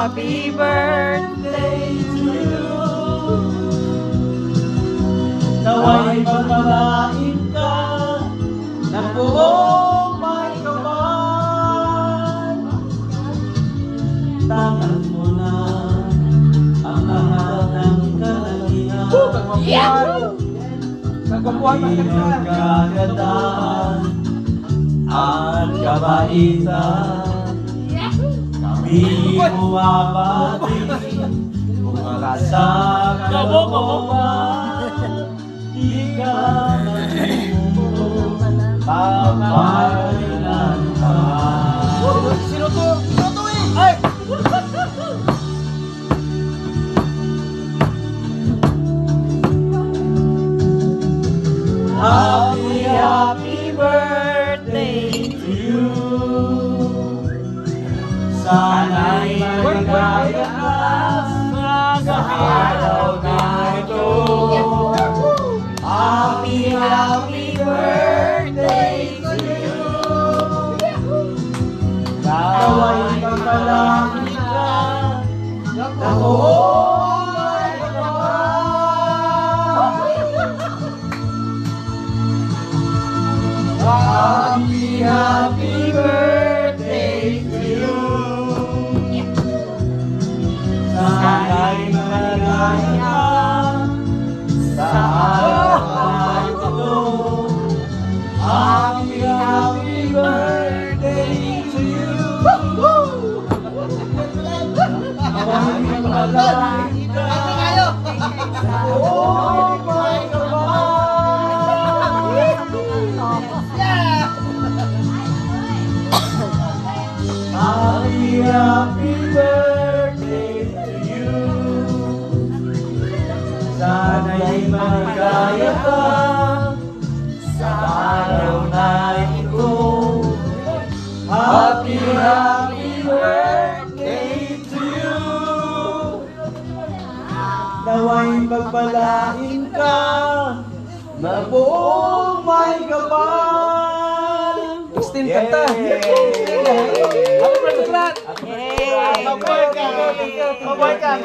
happy birthday to you. Naway pagmalain ka ng buong may kapal. Tangan mo na ang lahat ng kalangian. Iyong kagandaan at kabaitan, kami bumabati mula sa kalooban. Di ka nagmumuro kapailan pa. Sino to? Sino to eh? Ay! Happy, happy birthday to you. Sana'y magaya ka sa araw na ito. Happy, happy birthday to you. Naway magpalaki ka na buong may kapal. Happy, happy birthday to you. Sana'y maligaya ka sa araw na ito. Happy, happy birthday to you. Naway maligaya ka sa buong may kapal. Happy, happy birthday to you. Sana'y maligaya ka sa araw na ito. Happy, happy birthday to you. Naway pagpalain ka na buong may kapal. Christine, kanta. Happy birthday, Fran! Yay! Mabuhay ka! Mabuhay ka!